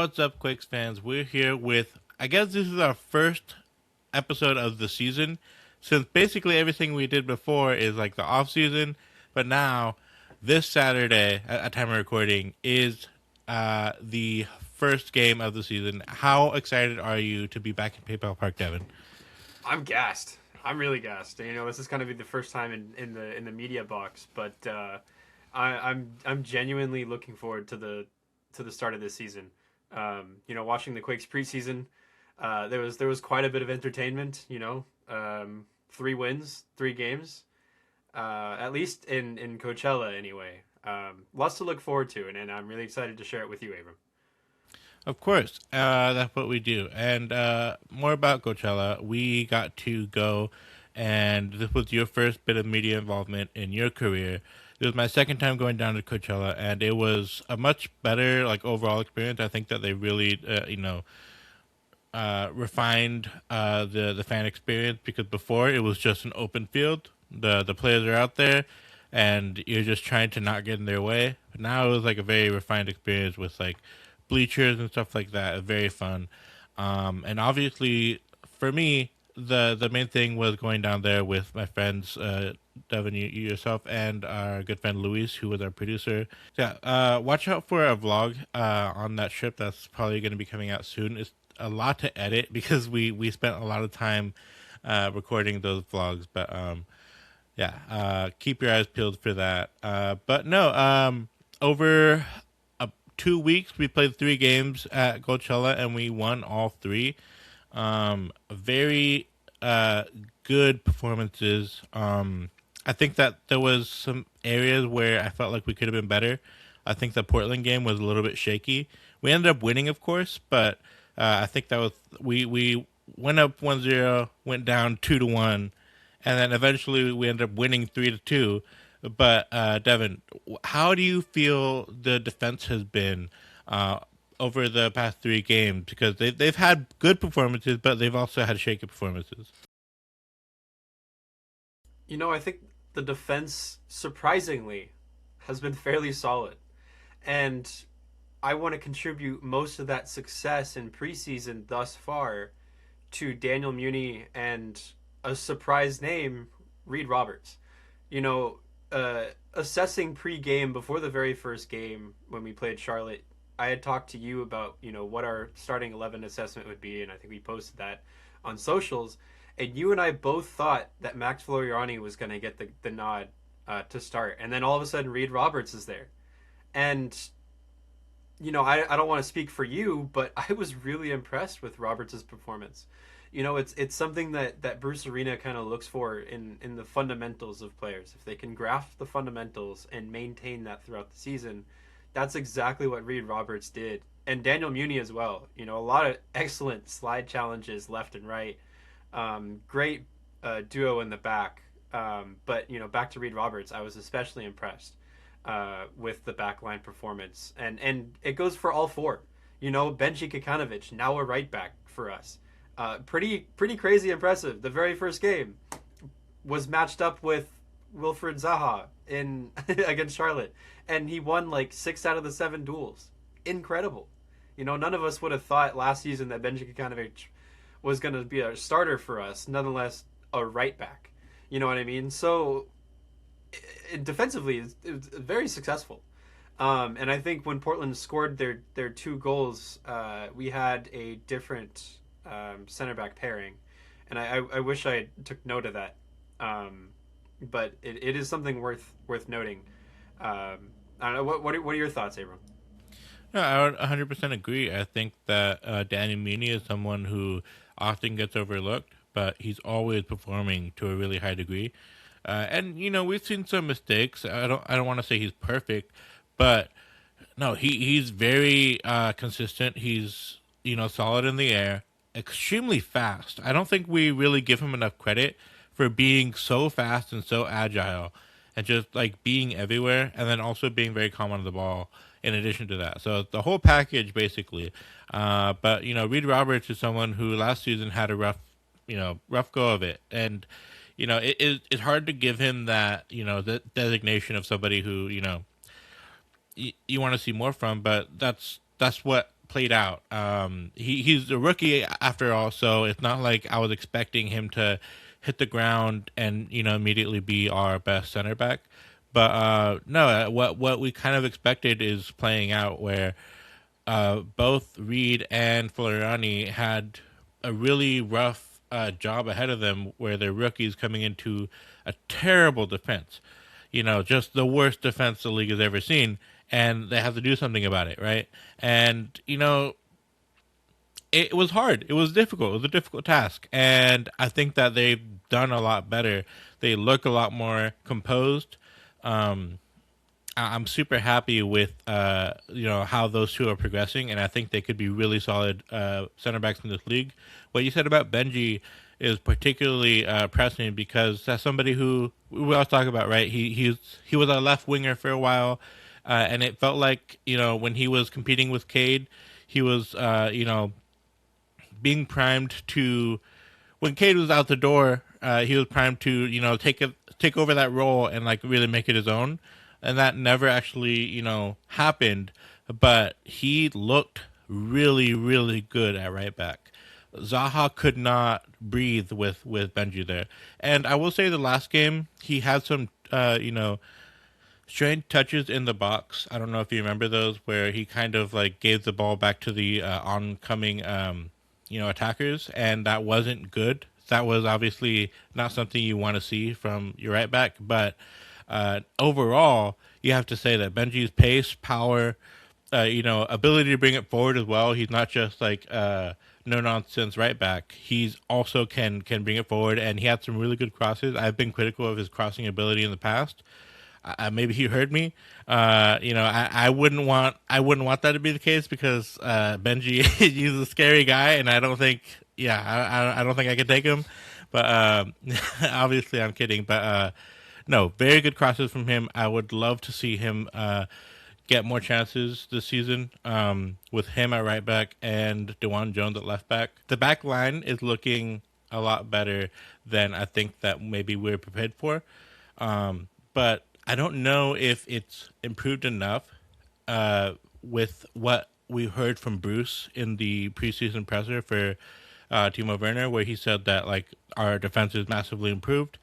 What's up, Quakes fans? We're here with, I guess this is our first episode of the season, since basically everything we did before is like the off season. But now, this Saturday, at time of recording, is the first game of the season. How excited are you to be back in PayPal Park, Devin? I'm gassed. I'm really gassed. This is gonna be the first time in the media box, but I'm genuinely looking forward to the start of this season. Watching the Quakes preseason, there was quite a bit of entertainment. Three wins, three games, at least in Coachella anyway. Lots to look forward to, and I'm really excited to share it with you, Abram. Of course, that's what we do. And more about Coachella, we got to go, and this was your first bit of media involvement in your career. It was my second time going down to Coachella, and it was a much better like overall experience. I think that they really, refined the fan experience because before it was just an open field. The players are out there, and you're just trying to not get in their way. But now it was like a very refined experience with like bleachers and stuff like that. Very fun, and obviously for me, the main thing was going down there with my friends, Devin, you yourself, and our good friend Luis, who was our producer. So, yeah, watch out for a vlog on that trip. That's probably going to be coming out soon. It's a lot to edit because we spent a lot of time recording those vlogs, but yeah, keep your eyes peeled for that. But no, over 2 weeks we played three games at Coachella and we won all three. Very good performances. I think that there was some areas where I felt like we could have been better. I think the Portland game was a little bit shaky. We ended up winning, of course, but I think that was we went up 1-0, went down 2-1, and then eventually we ended up winning 3-2. But Devin, how do you feel the defense has been over the past three games? Because they've had good performances, but they've also had shaky performances. I think the defense surprisingly has been fairly solid, and I want to contribute most of that success in preseason thus far to Daniel Muni and a surprise name, Reed Roberts. You know, Assessing pre-game before the very first game when we played Charlotte, I had talked to you about what our starting 11 assessment would be, and I think we posted that on socials. And you and I both thought that Max Floriani was going to get the nod to start, and then all of a sudden Reed Roberts is there, and I don't want to speak for you, but I was really impressed with Roberts' performance. It's something that Bruce Arena kind of looks for in the fundamentals of players. If they can graft the fundamentals and maintain that throughout the season, that's exactly what Reed Roberts did. And Daniel Muni as well. A lot of excellent slide challenges left and right. Great duo in the back. But back to Reed Roberts, I was especially impressed with the backline performance, and it goes for all four. Benji Kikanovic, now a right back for us. Pretty crazy impressive. The very first game was matched up with Wilfred Zaha in against Charlotte, and he won like 6 out of the 7 duels. Incredible. None of us would have thought last season that Benji Kikanovic was going to be a starter for us, nonetheless a right back. You know what I mean? So defensively, it was very successful. And I think when Portland scored their 2 goals, we had a different center back pairing, and I wish I took note of that. But it is something worth noting. I don't know what are your thoughts, Abram? No, I would 100% agree. I think that Danny Meany is someone who often gets overlooked, but he's always performing to a really high degree. And we've seen some mistakes. I don't want to say he's perfect, but no, he's very consistent. He's solid in the air, extremely fast. I don't think we really give him enough credit for being so fast and so agile, and just like being everywhere, and then also being very calm on the ball. In addition to that, so the whole package basically. But Reed Roberts is someone who last season had a rough go of it, and it's hard to give him that the designation of somebody who you want to see more from. But that's what played out. He's a rookie after all, so it's not like I was expecting him to hit the ground and immediately be our best center back. But no, what we kind of expected is playing out, where both Reed and Floriani had a really rough job ahead of them, where they're rookies coming into a terrible defense. Just the worst defense the league has ever seen, and they have to do something about it, right? And it was hard. It was difficult. It was a difficult task, and I think that they've done a lot better. They look a lot more composed. I'm super happy with how those two are progressing, and I think they could be really solid center backs in this league. What you said about Benji is particularly pressing, because that's somebody who we always talk about, right? He was a left winger for a while, and it felt like when he was competing with Cade, he was being primed to, when Cade was out the door, he was primed to take over that role and like really make it his own, and that never actually happened. But he looked really, really good at right back. Zaha could not breathe with Benji there, and I will say the last game he had some strange touches in the box. I don't know if you remember those, where he kind of like gave the ball back to the oncoming attackers, and that wasn't good. That was obviously not something you want to see from your right back. But overall, you have to say that Benji's pace, power, ability to bring it forward as well. He's not just like no nonsense right back. He's also can bring it forward, and he had some really good crosses. I've been critical of his crossing ability in the past. Maybe he heard me. I wouldn't want that to be the case, because Benji he's a scary guy, and I don't think I don't think I could take him. But obviously I'm kidding. But no, very good crosses from him. I would love to see him get more chances this season, with him at right back and DeJuan Jones at left back. The back line is looking a lot better than I think that maybe we're prepared for. But I don't know if it's improved enough with what we heard from Bruce in the preseason presser for Timo Werner, where he said that like our defense is massively improved.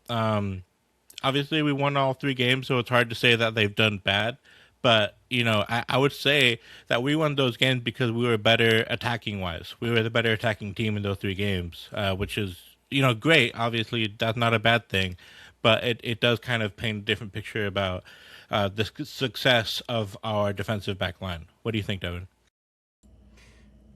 Obviously, we won all 3 games, so it's hard to say that they've done bad. But I would say that we won those games because we were better attacking wise. We were the better attacking team in those 3 games, which is great. Obviously, that's not a bad thing. But it does kind of paint a different picture about the success of our defensive back line. What do you think, Devin?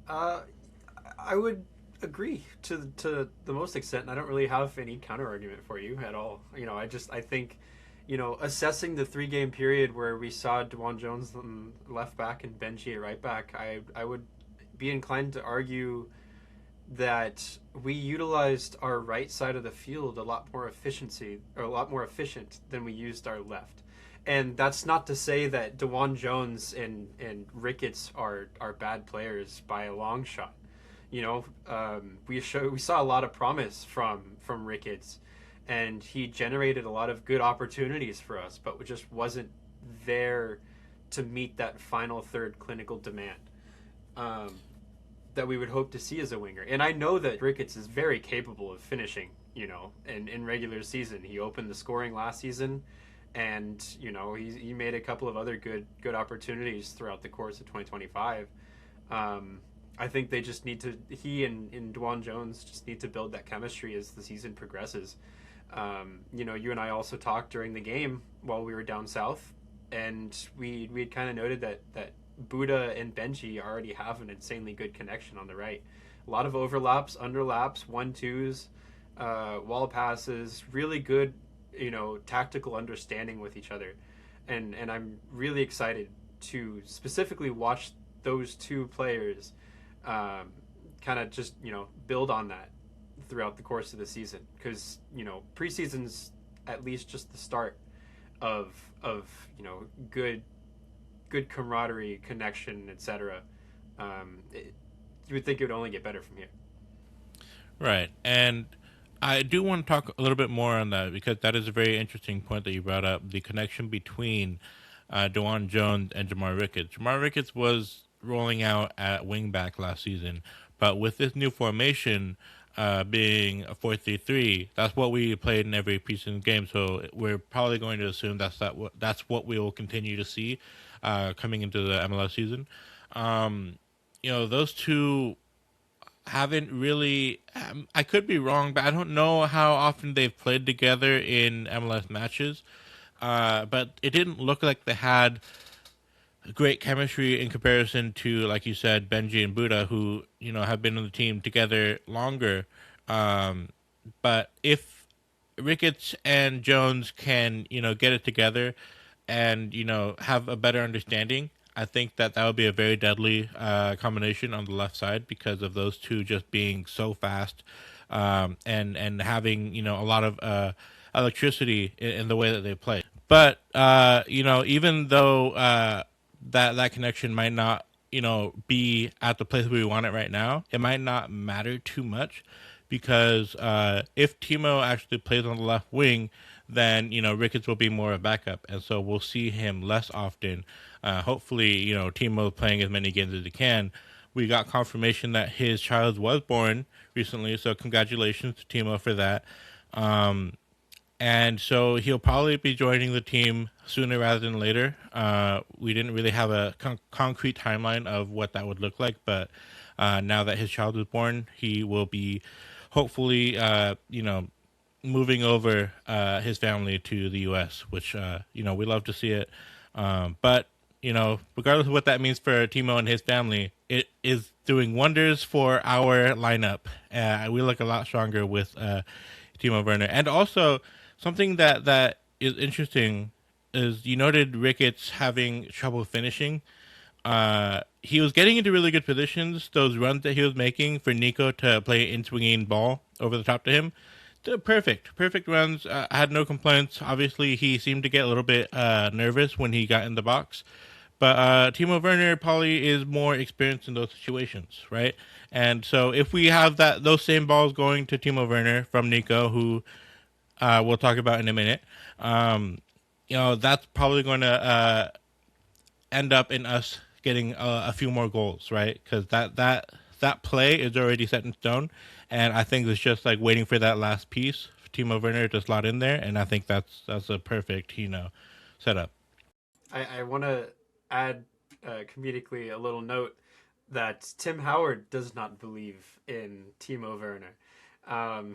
I would agree to the most extent. I don't really have any counter argument for you at all. I think, assessing the 3-game period where we saw DeJuan Jones left back and Benji at right back, I would be inclined to argue that we utilized our right side of the field a lot more efficient than we used our left. And that's not to say that DeJuan Jones and Ricketts are bad players by a long shot. We saw a lot of promise from Ricketts, and he generated a lot of good opportunities for us, but just wasn't there to meet that final third clinical demand that we would hope to see as a winger. And I know that Ricketts is very capable of finishing, in regular season. He opened the scoring last season, and, he made a couple of other good opportunities throughout the course of 2025. I think they just need to, he and DeJuan Jones just need to build that chemistry as the season progresses. You and I also talked during the game while we were down south, and we had kind of noted that Buddha and Benji already have an insanely good connection on the right. A lot of overlaps, underlaps, 1-2s, wall passes, really good, tactical understanding with each other. And I'm really excited to specifically watch those 2 players kind of just, build on that throughout the course of the season. Because, preseason's at least just the start of good camaraderie, connection, etc. You would think it would only get better from here. Right. And I do want to talk a little bit more on that, because that is a very interesting point that you brought up, the connection between DeJuan Jones and Jamar Ricketts. Jamar Ricketts was rolling out at wingback last season. But with this new formation, being a 4-3-3, that's what we played in every preseason game. So we're probably going to assume that's what we will continue to see coming into the MLS season. Um, those two haven't really. I could be wrong, but I don't know how often they've played together in MLS matches. But it didn't look like they had great chemistry in comparison to, like you said, Benji and Buddha, who have been on the team together longer. Um, but if Ricketts and Jones can get it together and have a better understanding, I think that would be a very deadly combination on the left side because of those two just being so fast and having a lot of electricity in the way that they play. But even though that connection might not be at the place we want it right now, it might not matter too much because if Timo actually plays on the left wing, then Ricketts will be more a backup, and so we'll see him less often. Hopefully, Timo playing as many games as he can. We got confirmation that his child was born recently, so congratulations to Timo for that. And so he'll probably be joining the team sooner rather than later. We didn't really have a concrete timeline of what that would look like, but now that his child is born, he will be hopefully, moving over his family to the U.S., which, we love to see it. But, regardless of what that means for Timo and his family, it is doing wonders for our lineup. We look a lot stronger with Timo Werner. And also, something that is interesting is you noted Ricketts having trouble finishing. He was getting into really good positions. Those runs that he was making for Nico to play in swinging ball over the top to him, they're perfect runs. I had no complaints. Obviously, he seemed to get a little bit nervous when he got in the box. But Timo Werner probably is more experienced in those situations, right? And so if we have those same balls going to Timo Werner from Nico, who we'll talk about in a minute, that's probably going to end up in us getting a few more goals, right? Because that play is already set in stone, and I think it's just like waiting for that last piece for Timo Werner to slot in there, and I think that's a perfect setup. I want to add comedically a little note that Tim Howard does not believe in Timo Werner.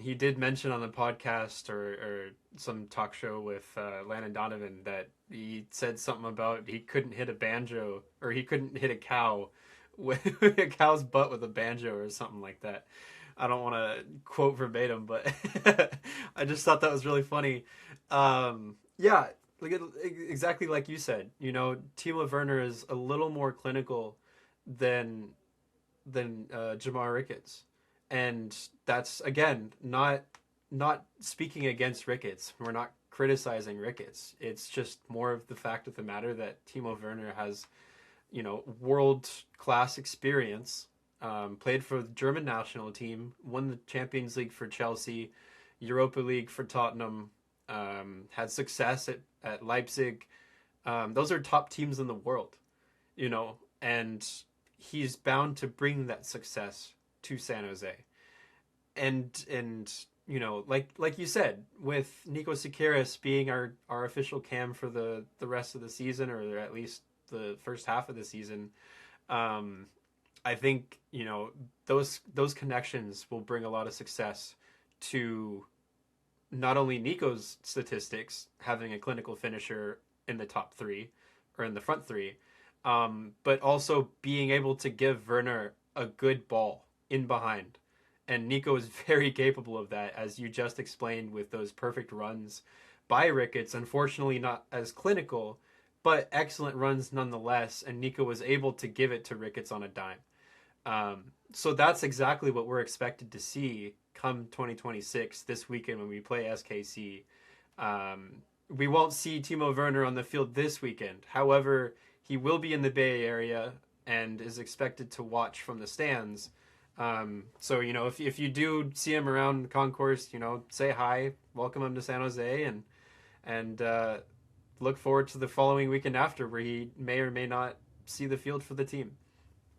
He did mention on the podcast or some talk show with Landon Donovan that he said something about he couldn't hit a banjo or he couldn't hit a cow with a cow's butt with a banjo or something like that. I don't want to quote verbatim, but I just thought that was really funny. Yeah, exactly like you said. Timo Werner is a little more clinical than Jamar Ricketts, and that's again not speaking against Ricketts. We're not criticizing Ricketts. It's just more of the fact of the matter that Timo Werner has, world class experience. Played for the German national team, won the Champions League for Chelsea, Europa League for Tottenham, had success at Leipzig. Those are top teams in the world, and he's bound to bring that success to San Jose. And like you said, with Nico Siqueiros being our official cam for the rest of the season, or at least the first half of the season, I think those connections will bring a lot of success to not only Nico's statistics, having a clinical finisher in the top three or in the front three, but also being able to give Werner a good ball in behind. And Nico is very capable of that, as you just explained with those perfect runs by Ricketts. Unfortunately, not as clinical, but excellent runs nonetheless. And Nico was able to give it to Ricketts on a dime. So that's exactly what we're expected to see come 2026 this weekend when we play SKC. We won't see Timo Werner on the field this weekend. However, he will be in the Bay Area and is expected to watch from the stands. So, if you do see him around concourse, say hi, welcome him to San Jose, and look forward to the following weekend after, where he may or may not see the field for the team.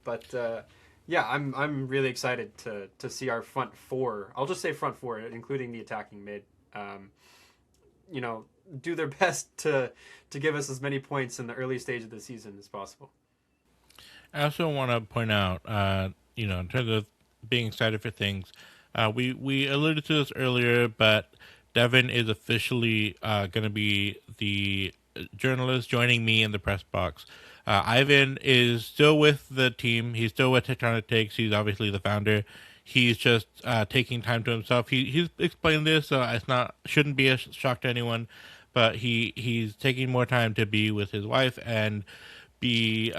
But yeah, I'm really excited to see our front four. I'll just say front four, including the attacking mid. Um, you know, do their best to give us as many points in the early stage of the season as possible. I also want to point out, in terms of being excited for things, we alluded to this earlier, but Devin is officially going to be the journalist joining me in the press box. Ivan is still with the team. He's still with Tectonic Takes. He's obviously the founder. He's just taking time to himself. He's explained this, so it's not shouldn't be a shock to anyone. But he's taking more time to be with his wife and be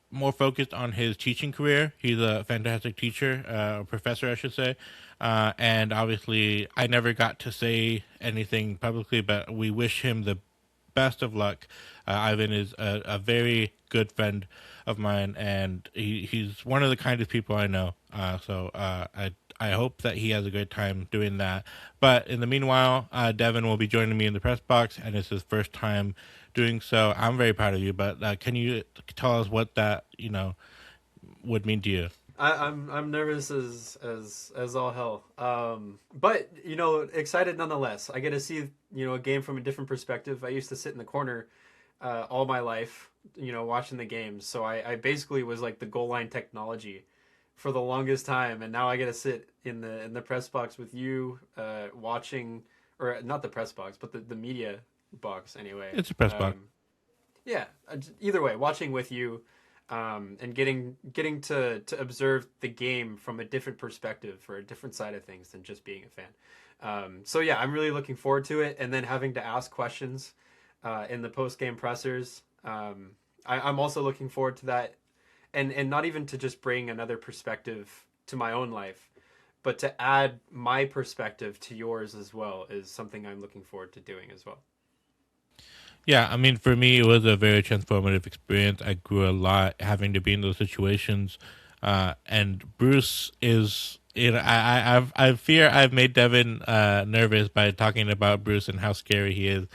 more focused on his teaching career. He's a fantastic teacher, professor, I should say. And obviously, I never got to say anything publicly, but we wish him the best of luck. Ivan is a very good friend of mine, and he's one of the kindest people I know. I hope that he has a good time doing that. But in the meanwhile, Devin will be joining me in the press box, and it's his first time doing so. I'm very proud of you, but can you tell us what that would mean to you? I'm nervous as all hell, but excited nonetheless. I get to see a game from a different perspective. I used to sit in the corner all my life, watching the games. So I basically was like the goal line technology for the longest time, and now I get to sit in the press box with you, watching, or not the press box, but the media box anyway. It's a press box. Yeah, either way, watching with you, and getting to observe the game from a different perspective, for a different side of things than just being a fan. So yeah, I'm really looking forward to it, and then having to ask questions in the post game pressers. I'm also looking forward to that, and not even to just bring another perspective to my own life, but to add my perspective to yours as well is something I'm looking forward to doing as well. Yeah, I mean, for me, it was a very transformative experience. I grew a lot having to be in those situations, and Bruce is. I fear I've made Devin nervous by talking about Bruce and how scary he is,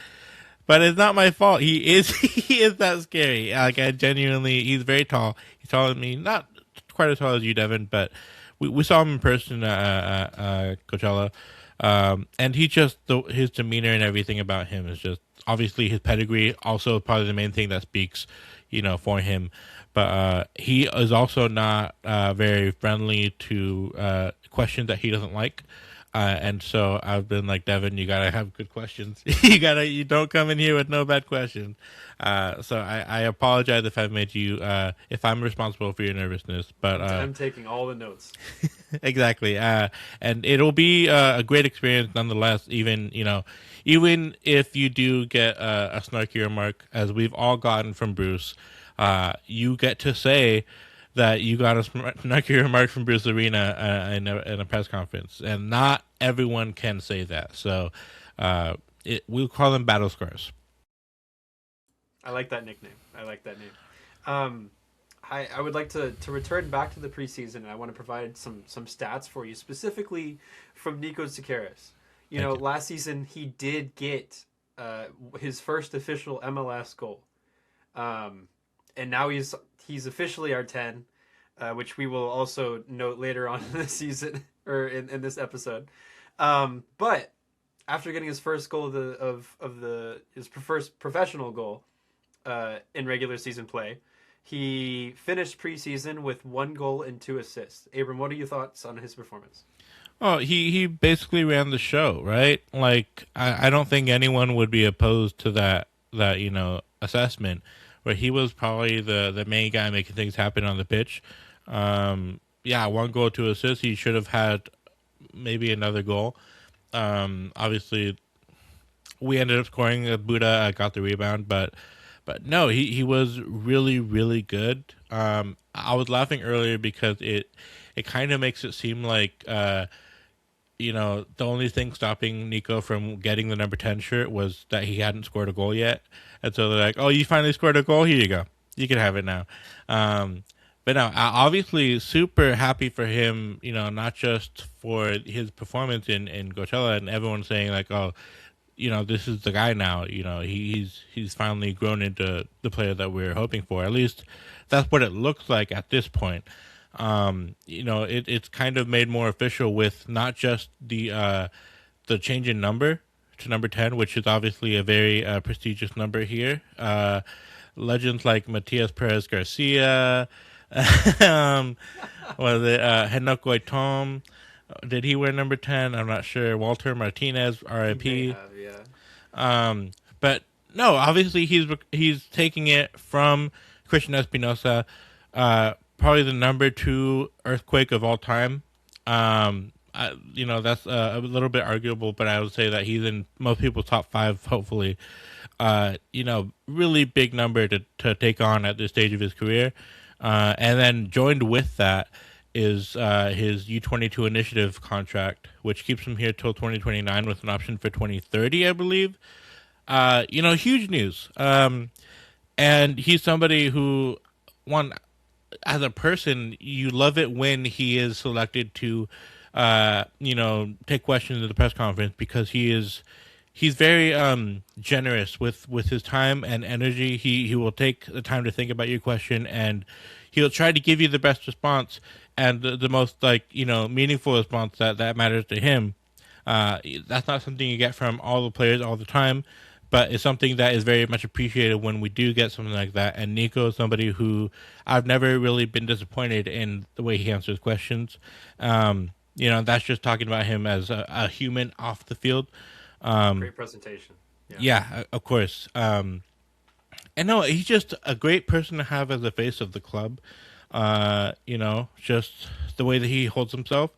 but it's not my fault. He is he is that scary. Like, I genuinely, he's very tall. He's taller than me, not quite as tall as you, Devin, but we saw him in person at Coachella, and he just his demeanor and everything about him is just, obviously his pedigree also probably the main thing that speaks, for him. But he is also not very friendly to questions that he doesn't like. And so I've been like, Devin, you gotta have good questions. You don't come in here with no bad questions. So I apologize if I've made you, if I'm responsible for your nervousness, but I'm taking all the notes. Exactly. And it'll be a great experience nonetheless, even if you do get a snarky remark, as we've all gotten from Bruce, you get to say that you got a snarky remark from Bruce Arena in a press conference, and not everyone can say that. So we'll call them battle scars. I like that nickname. I would like to return back to the preseason, and I want to provide some stats for you, specifically from Nico Sakaris. Last season he did get his first official MLS goal, and now he's officially our 10, which we will also note later on in the season, or in this episode. But after getting his first goal his first professional goal in regular season play, he finished preseason with 1 goal and 2 assists. Abram, what are your thoughts on his performance? Oh, he basically ran the show, right? Like, I don't think anyone would be opposed to that assessment, where he was probably the main guy making things happen on the pitch. 1 goal, 2 assists. He should have had maybe another goal. Obviously, we ended up scoring. Buddha got the rebound, but no, he was really, really good. I was laughing earlier because it kind of makes it seem like the only thing stopping Nico from getting the number 10 shirt was that he hadn't scored a goal yet. And so they're like, oh, you finally scored a goal? Here you go. You can have it now. But no, obviously super happy for him, not just for his performance in Coachella, and everyone saying like, oh, this is the guy now. He's finally grown into the player that we are hoping for. At least that's what it looks like at this point. It's kind of made more official with not just the change in number to number 10, which is obviously a very prestigious number here. Legends like Matias Perez Garcia, um, was it Henok Goitom? Did he wear number 10? I'm not sure. Walter Martinez, He may RIP. have, yeah. But no, obviously he's taking it from Christian Espinosa, probably the number 2 earthquake of all time. That's a little bit arguable, but I would say that he's in most people's top 5, hopefully. Really big number to take on at this stage of his career. And then joined with that is his U22 initiative contract, which keeps him here till 2029 with an option for 2030, I believe. Huge news. And he's somebody who, one, as a person, you love it when he is selected to, take questions at the press conference, because he's very generous with his time and energy. He will take the time to think about your question, and he'll try to give you the best response and the most meaningful response that matters to him. That's not something you get from all the players all the time, but it's something that is very much appreciated when we do get something like that. And Nico is somebody who I've never really been disappointed in the way he answers questions. That's just talking about him as a human off the field. Great presentation. Yeah, of course. And no, he's just a great person to have as the face of the club. Just the way that he holds himself.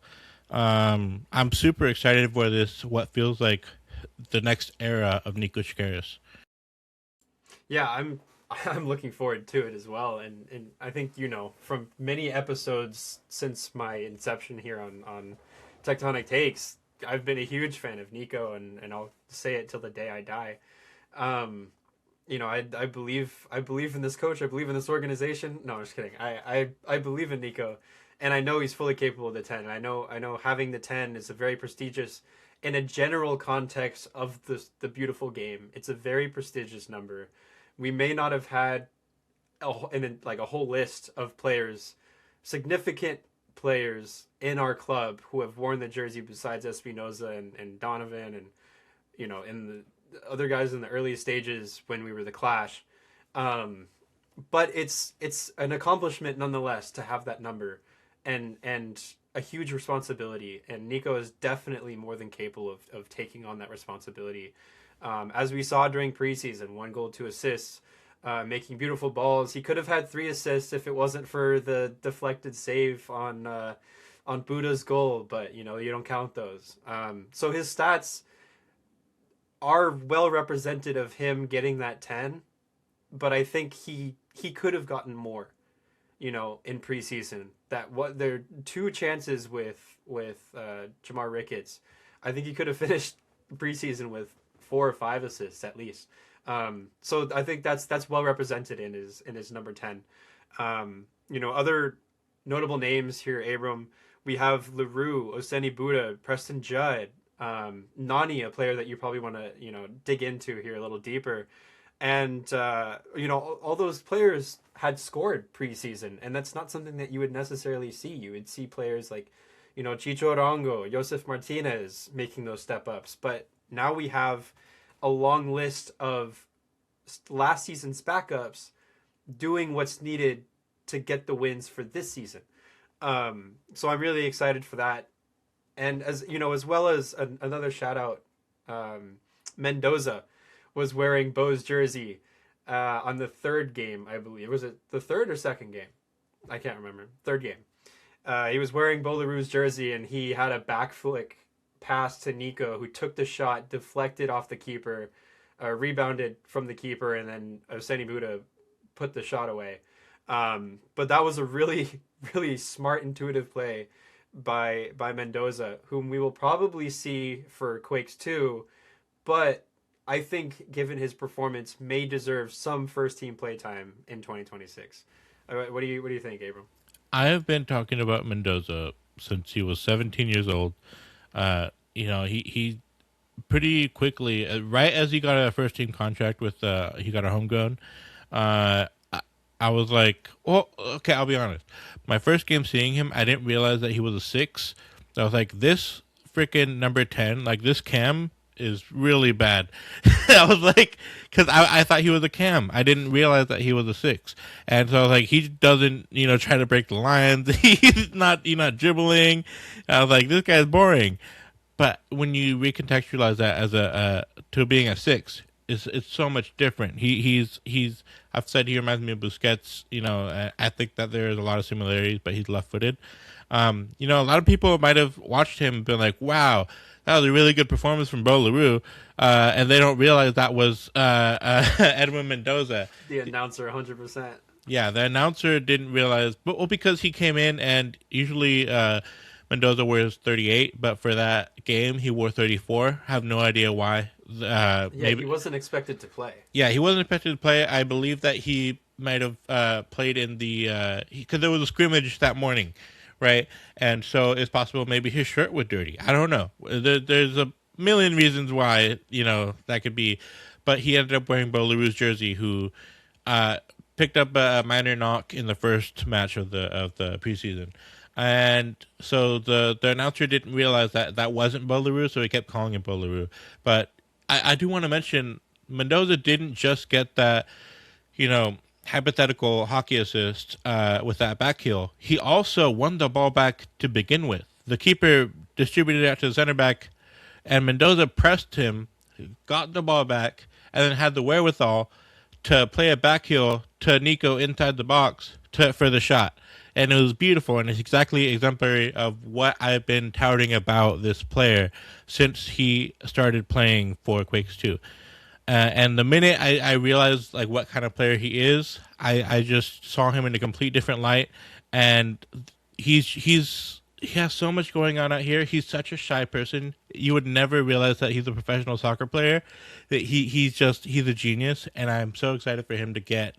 I'm super excited for what feels like the next era of Nico Shikeris. Yeah, I'm looking forward to it as well, and I think from many episodes since my inception here on Tectonic Takes, I've been a huge fan of Nico, and I'll say it till the day I die. I believe in this coach. I believe in this organization. No, I'm just kidding. I believe in Nico, and I know he's fully capable of the 10. And I know having the 10 is a very prestigious, in a general context of the beautiful game. It's a very prestigious number. We may not have had a whole list of players, significant players in our club who have worn the jersey besides Espinoza and Donovan and in the other guys in the early stages when we were the Clash. But it's an accomplishment nonetheless to have that number and a huge responsibility, and Nico is definitely more than capable of taking on that responsibility. As we saw during preseason, 1 goal, 2 assists, making beautiful balls. He could have had 3 assists if it wasn't for the deflected save on Buda's goal, but you don't count those. So his stats are well represented of him getting that 10, but I think he could have gotten more, in preseason. There are 2 chances with Jamar Ricketts. I think he could have finished preseason with 4 or 5 assists at least. So I think that's well represented in his number 10. Other notable names here, Abram. We have LaRue, Oseni Buda, Preston Judd, Nani, a player that you probably want to dig into here a little deeper. And all those players had scored preseason, and that's not something that you would necessarily see. You would see players like Chicho Arango, Josef Martinez making those step ups, but now we have a long list of last season's backups doing what's needed to get the wins for this season. So I'm really excited for that. And as well as another shout out, Mendoza was wearing Bo's jersey on the 3rd game, I believe. Was it the 3rd or 2nd game? I can't remember. 3rd game. He was wearing Bo LaRue's jersey, and he had a back flick pass to Nico, who took the shot, deflected off the keeper, rebounded from the keeper, and then Oseni Buda put the shot away. But that was a really, really smart, intuitive play by Mendoza, whom we will probably see for Quakes 2, but I think, given his performance, may deserve some first-team playtime in 2026. What do you think, Abram? I have been talking about Mendoza since he was 17 years old. He pretty quickly, right as he got a first team contract with he got a homegrown. I was like, well, okay, I'll be honest. My first game seeing him, I didn't realize that he was a six. I was like, this freaking number 10, like this cam is really bad. I was like, because I thought he was a cam. I didn't realize that he was a six. And so I was like, he doesn't, try to break the lines. He's not dribbling. I was like, this guy's boring. But when you recontextualize that as a to being a six, it's so much different. He's I've said he reminds me of Busquets. I think that there's a lot of similarities, but he's left-footed. A lot of people might have watched him and been like, "Wow, that was a really good performance from Bo LaRue," and they don't realize that was Edwin Mendoza. The announcer, 100%. Yeah, the announcer didn't realize, but because he came in and usually Mendoza wears 38, but for that game he wore 34. Have no idea why. He wasn't expected to play. Yeah, he wasn't expected to play. I believe that he might have played in the because there was a scrimmage that morning, right? And so it's possible maybe his shirt was dirty. I don't know. There's a million reasons why that could be, but he ended up wearing Bo LaRue's jersey, who picked up a minor knock in the first match of the preseason. And so the announcer didn't realize that wasn't Bo LaRue, so he kept calling him Bo LaRue. But I do want to mention Mendoza didn't just get that, hypothetical hockey assist with that back heel. He also won the ball back to begin with. The keeper distributed it out to the center back, and Mendoza pressed him, got the ball back, and then had the wherewithal to play a back heel to Nico inside the box for the shot. And it was beautiful, and it's exactly exemplary of what I've been touting about this player since he started playing for Quakes 2. And the minute I realized like what kind of player he is, I just saw him in a complete different light. And he has so much going on out here. He's such a shy person. You would never realize that he's a professional soccer player. That he's a genius, and I'm so excited for him to get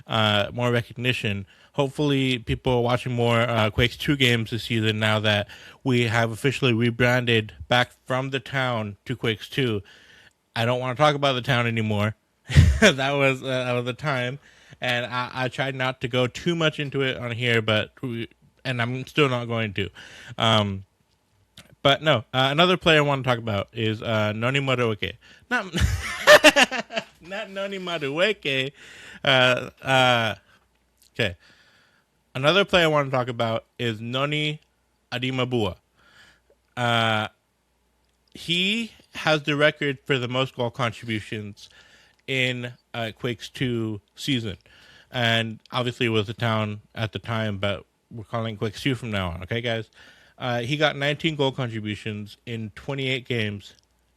more recognition. Hopefully, people are watching more Quakes 2 games this season now that we have officially rebranded back from the town to Quakes 2. I don't want to talk about the town anymore. that was the time, and I tried not to go too much into it on here, and I'm still not going to. But no, another player I want to talk about is Noni Madueke. Not Noni Madueke. Okay. Another player I want to talk about is Noni Adimabua. He has the record for the most goal contributions in Quakes 2 season. And obviously it was the town at the time, but we're calling Quakes 2 from now on. Okay, guys? He got 19 goal contributions in 28 games,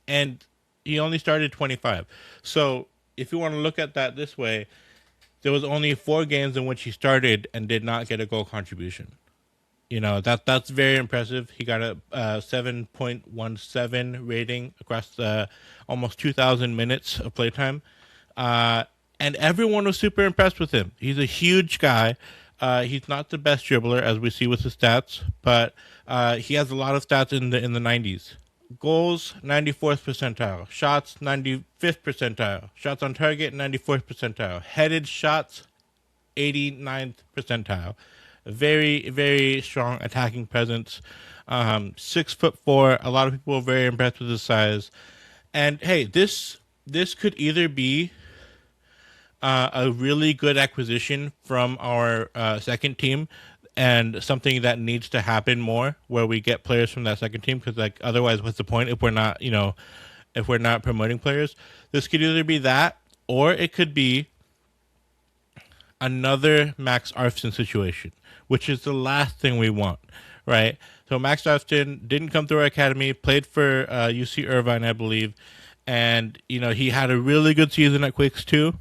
and he only started 25. So if you want to look at that this way, there was only 4 games in which he started and did not get a goal contribution. That's very impressive. He got a 7.17 rating across almost 2,000 minutes of playtime. And everyone was super impressed with him. He's a huge guy. He's not the best dribbler, as we see with his stats, but he has a lot of stats in the 90s. Goals, 94th percentile. Shots, 95th percentile. Shots on target, 94th percentile. Headed shots, 89th percentile. Very, very strong attacking presence. 6'4". A lot of people are very impressed with his size. And hey, this could either be a really good acquisition from our second team, and something that needs to happen more, where we get players from that second team, because like otherwise, what's the point if we're not promoting players? This could either be that, or it could be another Max Arfsten situation, which is the last thing we want, right? So Max Arfsten didn't come through our academy, played for UC Irvine, I believe, and he had a really good season at Quakes 2,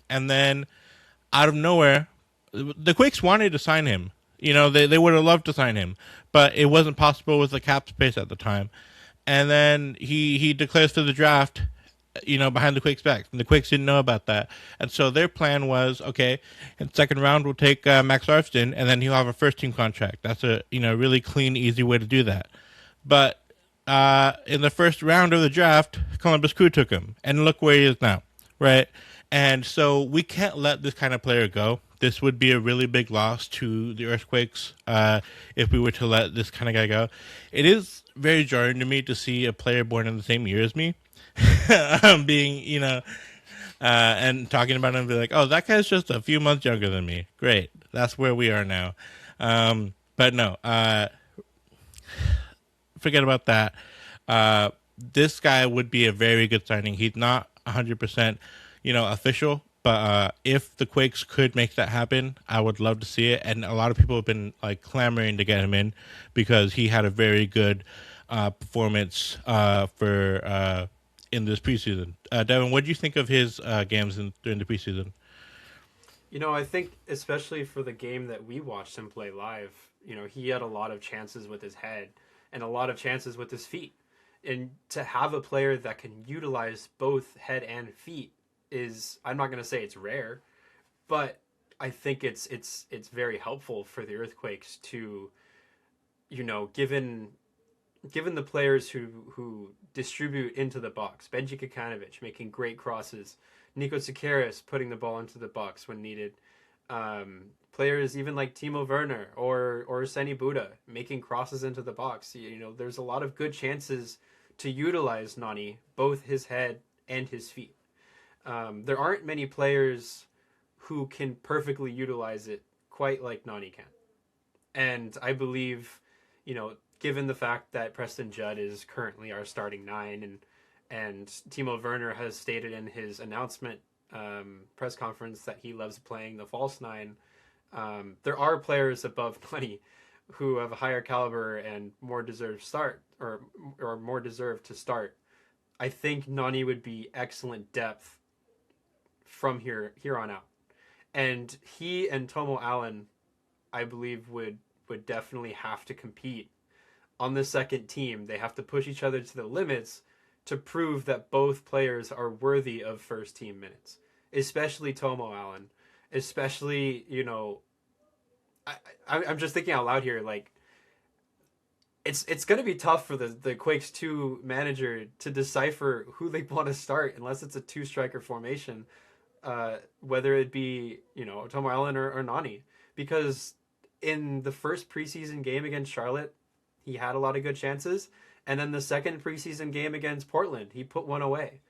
and then out of nowhere, the Quakes wanted to sign him. They would have loved to sign him, but it wasn't possible with the cap space at the time. And then he declares for the draft, behind the Quakes' back. And the Quakes didn't know about that. And so their plan was, okay, in the second round, we'll take Max Arfsten, and then he'll have a first-team contract. That's a really clean, easy way to do that. But in the first round of the draft, Columbus Crew took him, and look where he is now, right? And so we can't let this kind of player go. This would be a really big loss to the Earthquakes if we were to let this kind of guy go. It is very jarring to me to see a player born in the same year as me being, and talking about him and be like, oh, that guy's just a few months younger than me. Great. That's where we are now. But no, forget about that. This guy would be a very good signing. He's not 100%, official, but if the Quakes could make that happen, I would love to see it. And a lot of people have been like clamoring to get him in because he had a very good performance for in this preseason. Devin, what do you think of his games during the preseason? I think especially for the game that we watched him play live, he had a lot of chances with his head and a lot of chances with his feet. And to have a player that can utilize both head and feet is, I'm not going to say it's rare, but I think it's very helpful for the Earthquakes to, given the players who distribute into the box, Benji Kikanovic making great crosses, Nico Sakaris putting the ball into the box when needed, players even like Timo Werner or Seni Buddha making crosses into the box. There's a lot of good chances to utilize Nani, both his head and his feet. There aren't many players who can perfectly utilize it quite like Nani can. And I believe, given the fact that Preston Judd is currently our starting nine and Timo Werner has stated in his announcement press conference that he loves playing the false nine, there are players above Nani who have a higher caliber and more deserved start or more deserved to start. I think Nani would be excellent depth from here on out. And he and Tomo Allen, I believe, would definitely have to compete on the second team. They have to push each other to the limits to prove that both players are worthy of first team minutes, especially Tomo Allen, especially, I'm just thinking out loud here, like, it's going to be tough for the Quakes 2 manager to decipher who they want to start unless it's a two-striker formation, whether it be, Tomo Allen or Nani. Because in the first preseason game against Charlotte, he had a lot of good chances. And then the second preseason game against Portland, he put one away.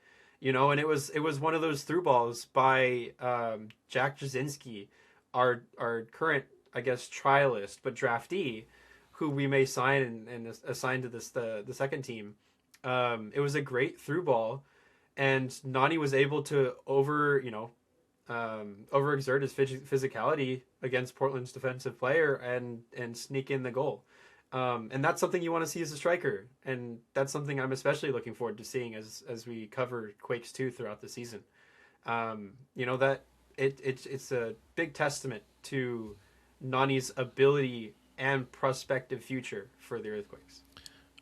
And it was one of those through balls by Jack Jasinski, our current, I guess, trialist, but draftee, who we may sign and assign to the second team. It was a great through ball, and Nani was able to overexert his physicality against Portland's defensive player and sneak in the goal. And that's something you want to see as a striker, and that's something I'm especially looking forward to seeing as we cover Quakes 2 throughout the season. That it's a big testament to Nani's ability and prospective future for the Earthquakes.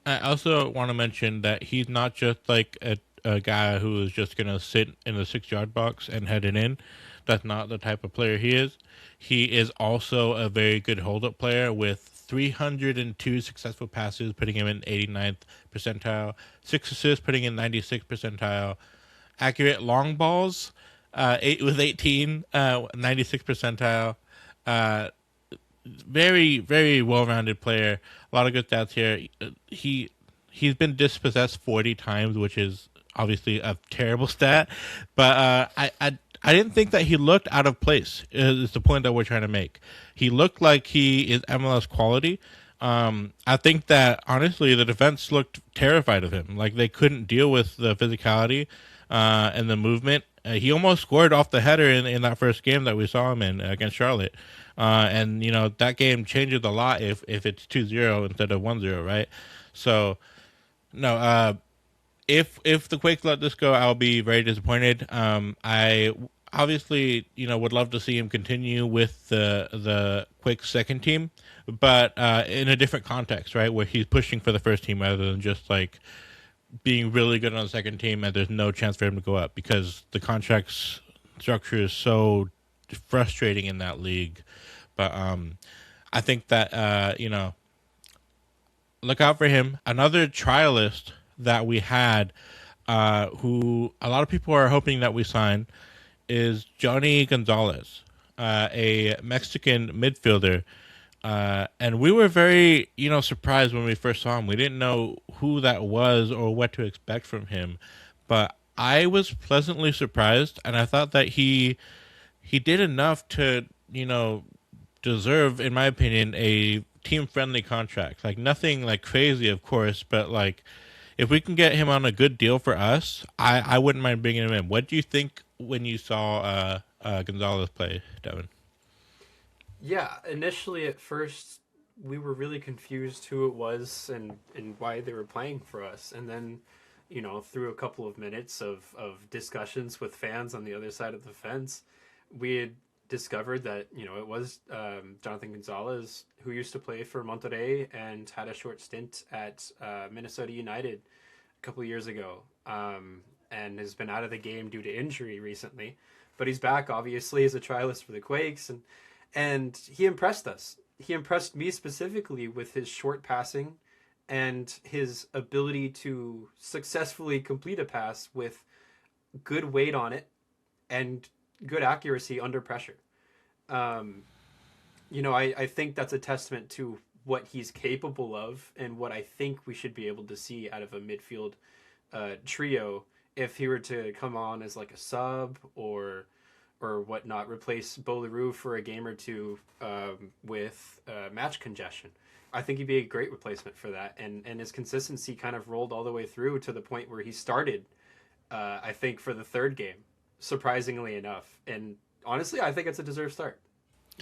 I also want to mention that he's not just like a guy who is just going to sit in the 6-yard box and head it in. That's not the type of player he is. He is also a very good hold-up player with 302 successful passes, putting him in 89th percentile, 6 assists, putting in 96th percentile, accurate long balls, 18, 96th percentile, very, very well-rounded player. A lot of good stats here. He's been dispossessed 40 times, which is obviously a terrible stat. But I didn't think that he looked out of place. Is the point that we're trying to make. He looked like he is MLS quality. I think that honestly, the defense looked terrified of him. Like they couldn't deal with the physicality and the movement. He almost scored off the header in that first game that we saw him in against Charlotte. And that game changes a lot if it's 2-0 instead of 1-0, right? So no, if the Quakes let this go, I'll be very disappointed. I obviously would love to see him continue with the Quakes second team, but in a different context, right, where he's pushing for the first team rather than just like being really good on the second team and there's no chance for him to go up because the contracts structure is so frustrating in that league. But I think that look out for him. Another trialist that we had, who a lot of people are hoping that we sign, is Johnny Gonzalez, a Mexican midfielder. And we were very, surprised when we first saw him. We didn't know who that was or what to expect from him, but I was pleasantly surprised, and I thought that he did enough to, deserve, in my opinion, a team friendly contract. Like nothing like crazy, of course, but like if we can get him on a good deal for us, I wouldn't mind bringing him in. What do you think when you saw Gonzalez play, Devin? Yeah, initially at first we were really confused who it was and why they were playing for us. And then, through a couple of minutes of discussions with fans on the other side of the fence, we had discovered that, it was Jonathan Gonzalez, who used to play for Monterrey and had a short stint at Minnesota United a couple of years ago, and has been out of the game due to injury recently. But he's back, obviously, as a trialist for the Quakes, and he impressed us. He impressed me specifically with his short passing and his ability to successfully complete a pass with good weight on it and good accuracy under pressure. Um, I think that's a testament to what he's capable of and what I think we should be able to see out of a midfield trio if he were to come on as like a sub or whatnot, replace Bolaru for a game or two with match congestion. I think he'd be a great replacement for that, and his consistency kind of rolled all the way through to the point where he started. I think for the third game, surprisingly enough, and honestly, I think it's a deserved start.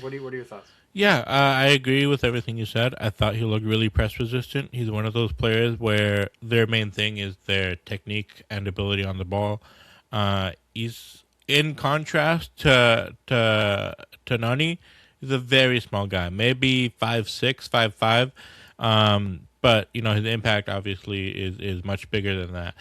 What are your thoughts? Yeah, I agree with everything you said. I thought he looked really press resistant. He's one of those players where their main thing is their technique and ability on the ball. He's in contrast to Nani. He's a very small guy, maybe 5'6", 5'5". But his impact obviously is much bigger than that.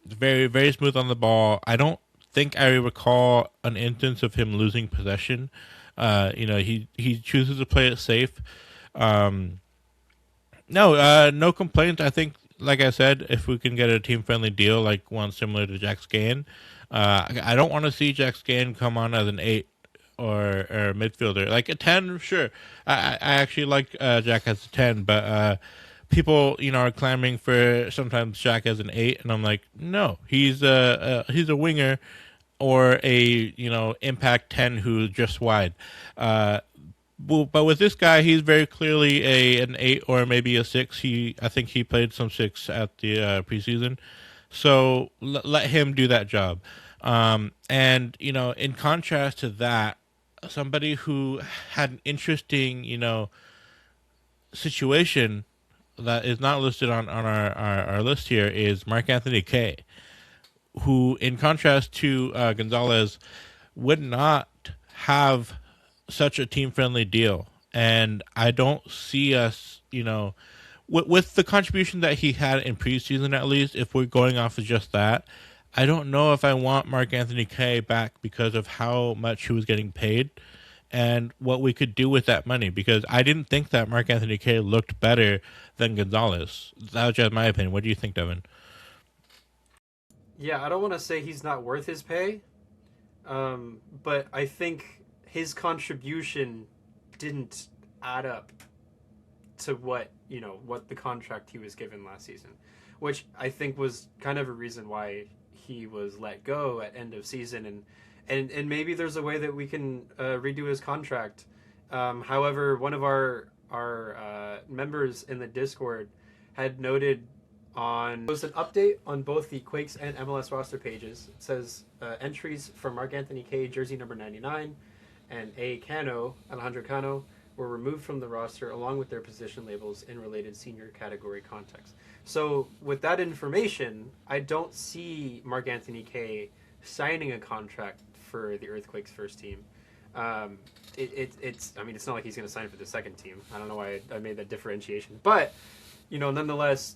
Very very smooth on the ball. I don't think I recall an instance of him losing possession. He chooses to play it safe. No complaints. I think, like I said, if we can get a team friendly deal, like one similar to Jack Scan, I don't want to see Jack Scan come on as an 8 or midfielder. Like a 10, sure. I actually like Jack as a 10, but people, are clamoring for sometimes Jack as an 8, and I'm like, no, he's a winger or a impact 10 who's just wide. But with this guy, he's very clearly an 8 or maybe a 6. I think he played some 6 at the preseason. So let him do that job. And in contrast to that, somebody who had an interesting situation that is not listed on our list here is Mark Anthony Kaye, who, in contrast to Gonzalez, would not have such a team friendly deal. And I don't see us, with the contribution that he had in preseason, at least, if we're going off of just that, I don't know if I want Mark Anthony Kaye back because of how much he was getting paid and what we could do with that money. Because I didn't think that Mark Anthony Kaye looked better than Gonzalez. That was just my opinion. What do you think, Devin? Yeah, I don't want to say he's not worth his pay, but I think his contribution didn't add up to what the contract he was given last season, which I think was kind of a reason why he was let go at end of season, and maybe there's a way that we can redo his contract. However, one of our members in the Discord had noted on was an update on both the Quakes and MLS roster pages. It says entries for Mark Anthony Kaye, jersey number 99, and Alejandro Cano, were removed from the roster along with their position labels in related senior category context. So with that information, I don't see Mark Anthony Kaye signing a contract for the Earthquakes first team. It's not like he's going to sign for the second team. I don't know why I made that differentiation, but nonetheless,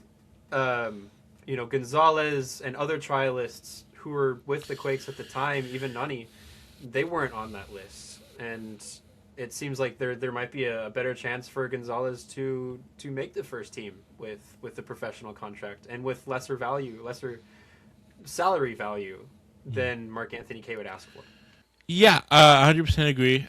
Gonzalez and other trialists who were with the Quakes at the time, even Nani, they weren't on that list. And it seems like there might be a better chance for Gonzalez to make the first team with the professional contract and with lesser salary value than Mark Anthony K would ask for. Yeah, 100% agree.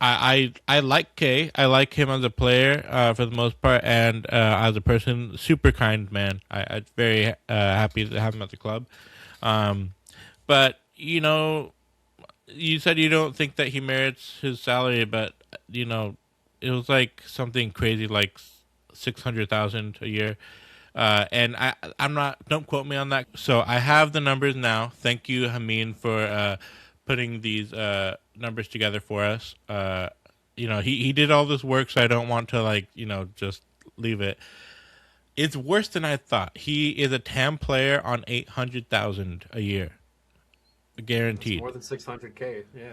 I like Kay. I like him as a player for the most part, and as a person, super kind man. I'm very happy to have him at the club. But you said you don't think that he merits his salary, but it was like something crazy, like 600,000 a year. And I'm not. Don't quote me on that. So I have the numbers now. Thank you, Hameen, for putting these numbers together for us. He did all this work, so I don't want to just leave it. It's worse than I thought. He is a TAM player on 800,000 a year, That's guaranteed. more than 600K. Yeah.